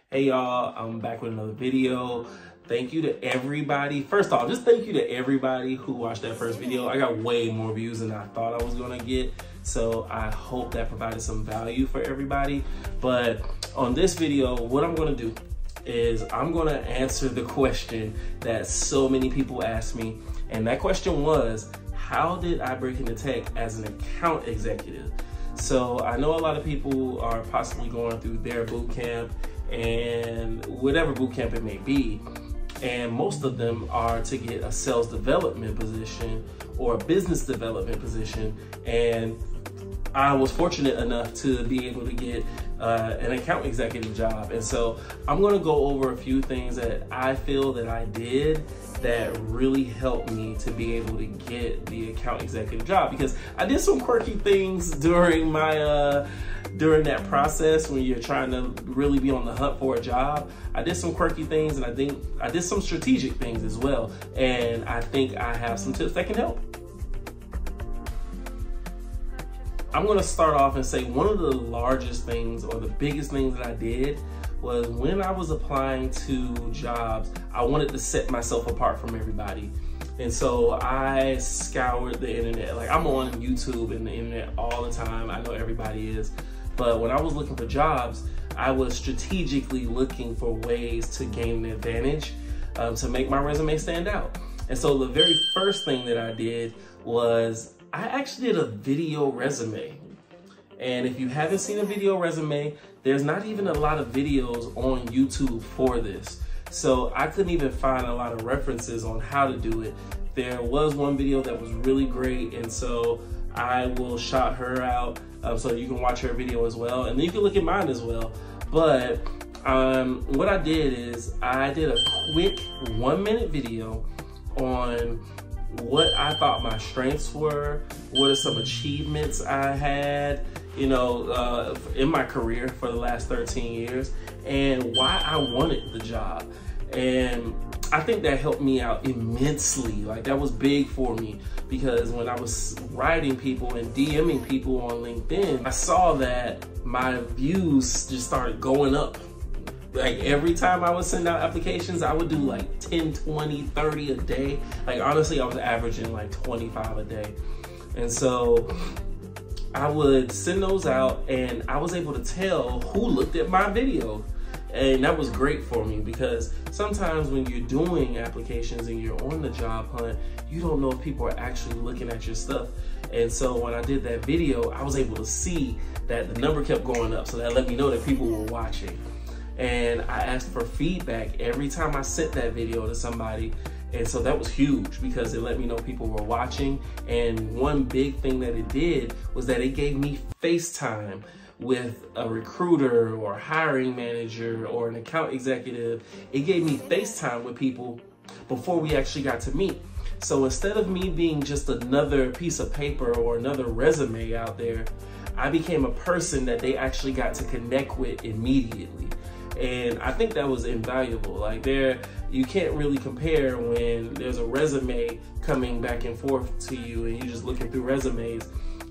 Hey y'all, I'm back with another video. Thank you to everybody. First off, just thank you to everybody who watched that first video. I got way more views than I thought I was gonna get. So I hope that provided some value for everybody. But on this video, what I'm gonna do is I'm gonna answer the question that so many people asked me. And that question was, how did I break into tech as an account executive? So I know a lot of people are possibly going through their boot camp and whatever boot camp it may be. And most of them are to get a sales development position or a business development position. And I was fortunate enough to be able to get an account executive job. And so I'm gonna go over a few things that I feel that I did that really helped me to be able to get the account executive job, because I did some quirky things during my during that process when you're trying to really be on the hunt for a job. I did some quirky things, and I think I did some strategic things as well. And I think I have some tips that can help. I'm gonna start off and say one of the largest things or the biggest things that I did was when I was applying to jobs, I wanted to set myself apart from everybody. And so I scoured the internet. Like, I'm on YouTube and the internet all the time. I know everybody is. But when I was looking for jobs, I was strategically looking for ways to gain an advantage to make my resume stand out. And so the very first thing that I did was I actually did a video resume. And if you haven't seen a video resume, there's not even a lot of videos on YouTube for this. So I couldn't even find a lot of references on how to do it. There was one video that was really great, and so I will shout her out so you can watch her video as well. And then you can look at mine as well. But what I did is I did a quick 1-minute video on what I thought my strengths were, what are some achievements I had, you know, in my career for the last 13 years, and why I wanted the job. And I think that helped me out immensely. Like, that was big for me, because when I was writing people and DMing people on LinkedIn, I saw that my views just started going up. Like, every time I would send out applications, I would do like 10, 20, 30 a day. Like, honestly, I was averaging like 25 a day. And so I would send those out, and I was able to tell who looked at my video. And that was great for me, because sometimes when you're doing applications and you're on the job hunt, you don't know if people are actually looking at your stuff. And so when I did that video, I was able to see that the number kept going up. So that let me know that people were watching. And I asked for feedback every time I sent that video to somebody. And so that was huge, because it let me know people were watching. And one big thing that it did was that it gave me FaceTime with a recruiter or a hiring manager or an account executive. It gave me FaceTime with people before we actually got to meet. So instead of me being just another piece of paper or another resume out there, I became a person that they actually got to connect with immediately. And I think that was invaluable. Like, you can't really compare when there's a resume coming back and forth to you and you're just looking through resumes,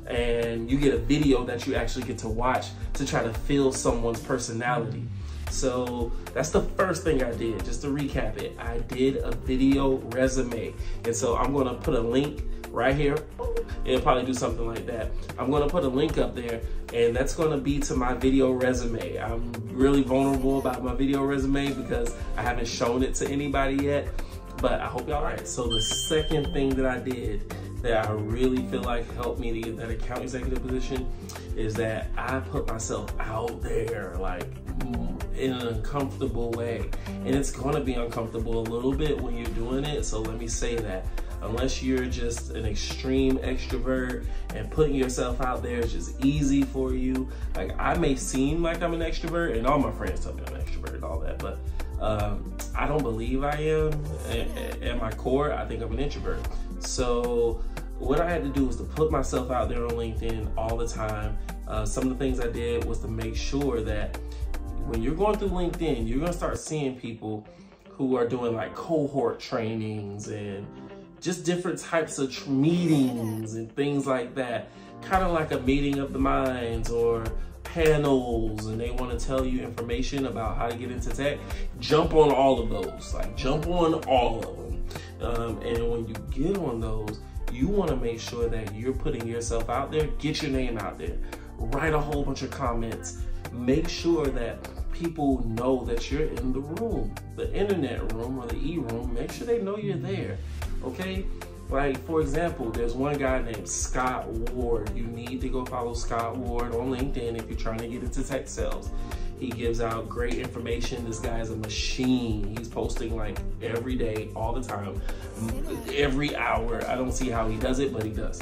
and you get a video that you actually get to watch to try to feel someone's personality. So that's the first thing I did. Just to recap it, I did a video resume. And so I'm gonna put a link right here. It'll probably do something like that. I'm gonna put a link up there, and that's gonna be to my video resume. I'm really vulnerable about my video resume because I haven't shown it to anybody yet, but I hope y'all are right. So the second thing that I did that I really feel like helped me to get that account executive position is that I put myself out there, like, in an uncomfortable way. And it's gonna be uncomfortable a little bit when you're doing it, so let me say that. Unless you're just an extreme extrovert and putting yourself out there is just easy for you. Like, I may seem like I'm an extrovert, and all my friends tell me I'm an extrovert and all that, but I don't believe I am. At my core, I think I'm an introvert. So what I had to do was to put myself out there on LinkedIn all the time. Some of the things I did was to make sure that when you're going through LinkedIn, you're gonna start seeing people who are doing like cohort trainings and just different types of meetings and things like that. Kind of like a meeting of the minds or channels and they want to tell you information about how to get into tech, jump on all of those. Like, jump on all of them. And when you get on those, you want to make sure that you're putting yourself out there. Get your name out there. Write a whole bunch of comments. Make sure that people know that you're in the room, the internet room or the e-room. Make sure they know you're there, okay? Like, for example, there's one guy named Scott Ward. You need to go follow Scott Ward on LinkedIn if you're trying to get into tech sales. He gives out great information. This guy is a machine. He's posting like every day, all the time, every hour. I don't see how he does it, but he does.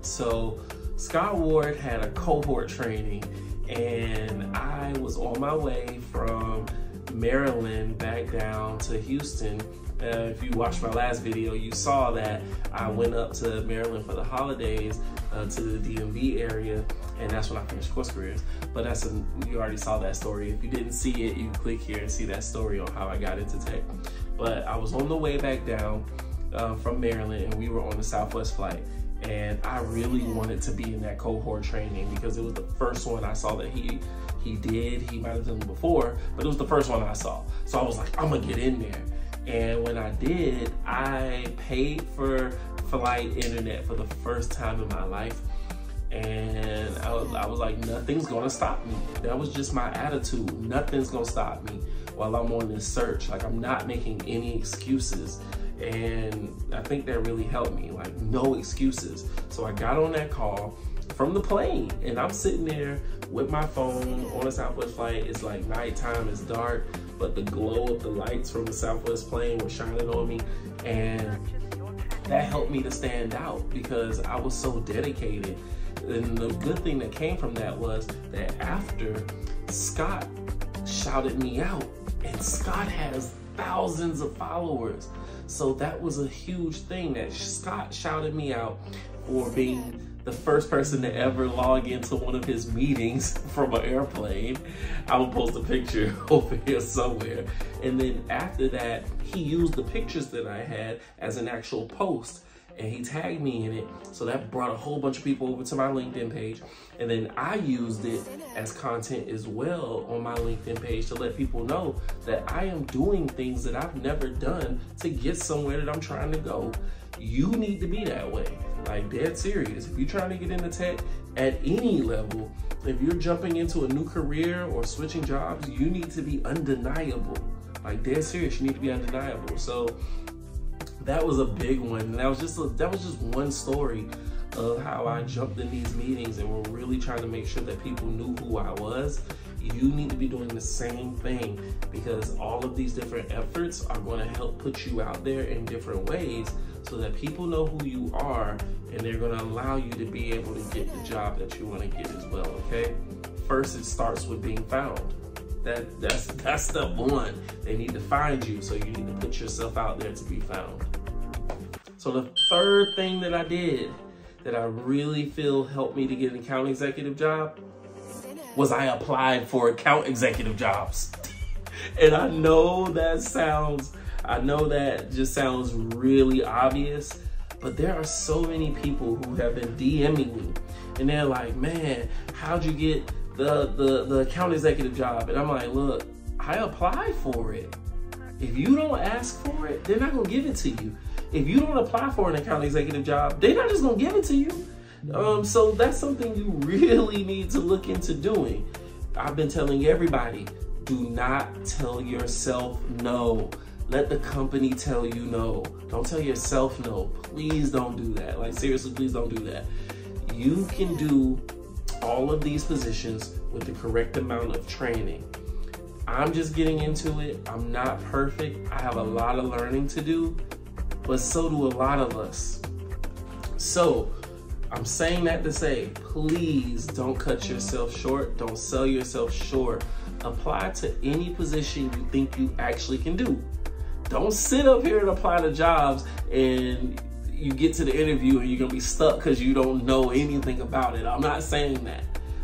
So Scott Ward had a cohort training, and I was on my way from Maryland back down to Houston. If you watched my last video, you saw that I went up to Maryland for the holidays to the DMV area, and that's when I finished course careers. But you already saw that story. If you didn't see it, you can click here and see that story on how I got into tech. But I was on the way back down from Maryland, and we were on the Southwest flight. And I really wanted to be in that cohort training because it was the first one I saw that he did. He might have done it before, but it was the first one I saw. So I was like, I'm gonna get in there. And when I did, I paid for flight internet for the first time in my life. And I was like, nothing's gonna stop me. That was just my attitude. Nothing's gonna stop me while I'm on this search. Like, I'm not making any excuses. And I think that really helped me, like, no excuses. So I got on that call from the plane, and I'm sitting there with my phone on a Southwest flight. It's like nighttime, it's dark, but the glow of the lights from the Southwest plane was shining on me, and that helped me to stand out because I was so dedicated. And the good thing that came from that was that after, Scott shouted me out, and Scott has thousands of followers. So that was a huge thing, that Scott shouted me out for being the first person to ever log into one of his meetings from an airplane. I will post a picture over here somewhere. And then after that, he used the pictures that I had as an actual post, and he tagged me in it. So that brought a whole bunch of people over to my LinkedIn page. And then I used it as content as well on my LinkedIn page to let people know that I am doing things that I've never done to get somewhere that I'm trying to go. You need to be that way, like, dead serious. If you're trying to get into tech at any level, if you're jumping into a new career or switching jobs, you need to be undeniable. Like, dead serious, you need to be undeniable. So that was a big one. And that was just one story of how I jumped in these meetings and were really trying to make sure that people knew who I was. You need to be doing the same thing, because all of these different efforts are going to help put you out there in different ways so that people know who you are, and they're going to allow you to be able to get the job that you want to get as well, okay? First, it starts with being found. That's step one. They need to find you, so you need to put yourself out there to be found. So the third thing that I did that I really feel helped me to get an account executive job was I applied for account executive jobs. And I know that just sounds really obvious, but there are so many people who have been DMing me, and they're like, man, how'd you get the account executive job? And I'm like, look, I applied for it. If you don't ask for it, they're not gonna give it to you. If you don't apply for an account executive job, they're not just gonna give it to you. So that's something you really need to look into doing. I've been telling everybody, do not tell yourself no. Let the company tell you no. Don't tell yourself no. Please don't do that. Like, seriously, please don't do that. You can do all of these positions with the correct amount of training. I'm just getting into it. I'm not perfect. I have a lot of learning to do, but so do a lot of us. So I'm saying that to say, please don't cut yourself short. Don't sell yourself short. Apply to any position you think you actually can do. Don't sit up here and apply to jobs and you get to the interview and you're gonna be stuck because you don't know anything about it. I'm not saying that.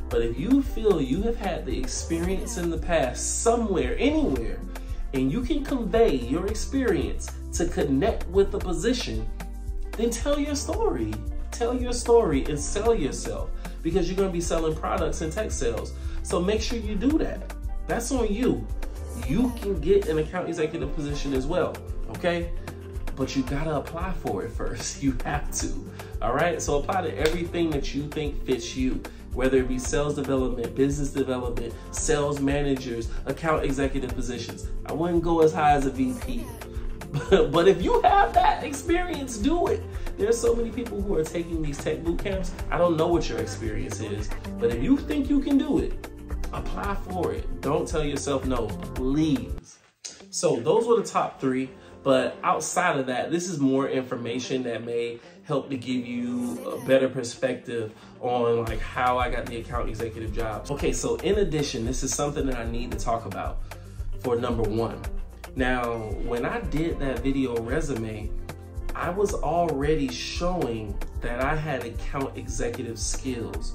But if you feel you have had the experience in the past somewhere, anywhere, and you can convey your experience to connect with the position, then tell your story. Tell your story and sell yourself. because you're gonna be selling products in tech sales. So make sure you do that. That's on you. You can get an account executive position as well, okay? But you gotta apply for it first. You have to, all right? So apply to everything that you think fits you, whether it be sales development, business development, sales managers, account executive positions. I wouldn't go as high as a VP, but if you have that experience, do it. There's so many people who are taking these tech boot camps. I don't know what your experience is, but if you think you can do it, apply for it. Don't tell yourself no, please. So those were the top 3. But outside of that, this is more information that may help to give you a better perspective on like how I got the account executive jobs. Okay, so in addition, this is something that I need to talk about for number 1. Now, when I did that video resume, I was already showing that I had account executive skills.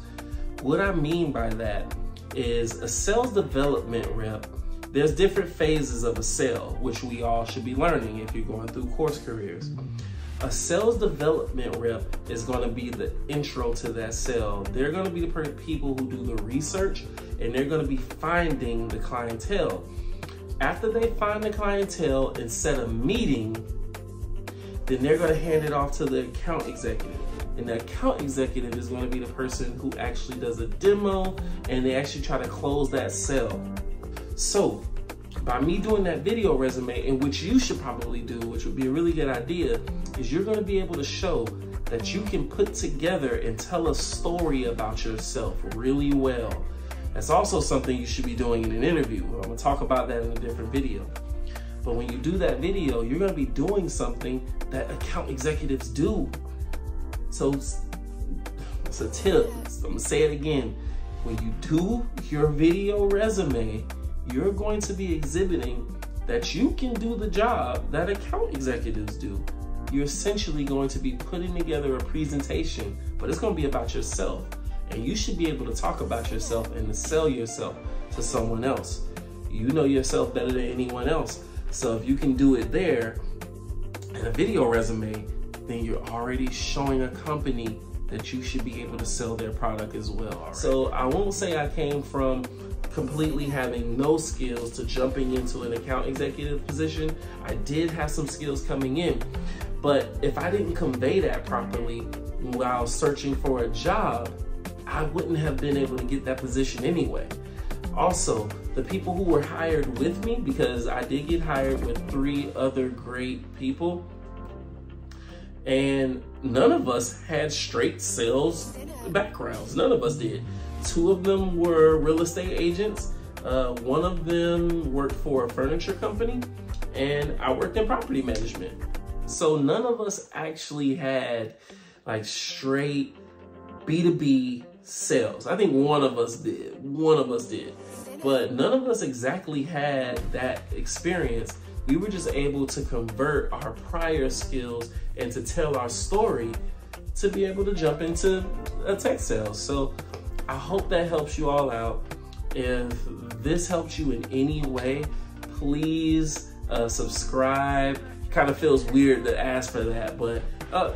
What I mean by that is a sales development rep. There's different phases of a sale, which we all should be learning if you're going through course careers. A sales development rep is going to be the intro to that sale. They're going to be the people who do the research, and they're going to be finding the clientele. After they find the clientele and set a meeting, then they're going to hand it off to the account executive. And the account executive is going to be the person who actually does a demo, and they actually try to close that sale. So by me doing that video resume, and which you should probably do, which would be a really good idea, is you're going to be able to show that you can put together and tell a story about yourself really well. That's also something you should be doing in an interview. I'm going to talk about that in a different video. But when you do that video, you're going to be doing something that account executives do. So it's a tip. I'm going to say it again. When you do your video resume, you're going to be exhibiting that you can do the job that account executives do. You're essentially going to be putting together a presentation, but it's going to be about yourself. And you should be able to talk about yourself and to sell yourself to someone else. You know yourself better than anyone else. So if you can do it there in a video resume, then you're already showing a company that you should be able to sell their product as well. Right. So I won't say I came from completely having no skills to jumping into an account executive position. I did have some skills coming in, but if I didn't convey that properly while searching for a job, I wouldn't have been able to get that position anyway. Also, the people who were hired with me, because I did get hired with 3 other great people, and none of us had straight sales backgrounds. None of us did. 2 of them were real estate agents. One of them worked for a furniture company, and I worked in property management. So none of us actually had like straight B2B sales. I think one of us did. But none of us exactly had that experience. We were just able to convert our prior skills and to tell our story to be able to jump into a tech sales. So I hope that helps you all out. If this helps you in any way, please subscribe. It kind of feels weird to ask for that, but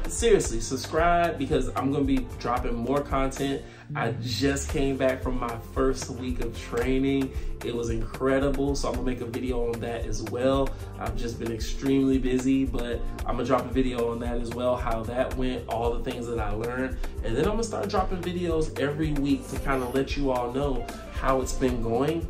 seriously, subscribe, because I'm gonna be dropping more content. I just came back from my first week of training. It was incredible, so I'm gonna make a video on that as well. I've just been extremely busy, but I'm gonna drop a video on that as well, how that went, all the things that I learned. And then I'm gonna start dropping videos every week to kind of let you all know how it's been going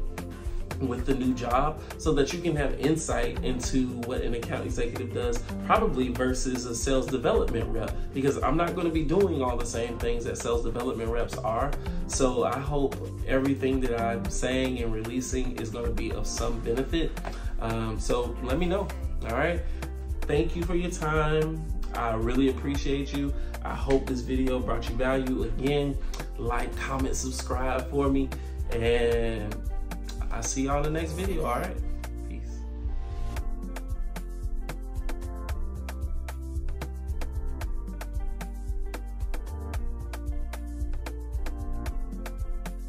with the new job, so that you can have insight into what an account executive does probably versus a sales development rep, because I'm not going to be doing all the same things that sales development reps are. So I hope everything that I'm saying and releasing is going to be of some benefit. So let me know. All right. Thank you for your time. I really appreciate you. I hope this video brought you value. Again, like, comment, subscribe for me, and I'll see y'all in the next video, all right?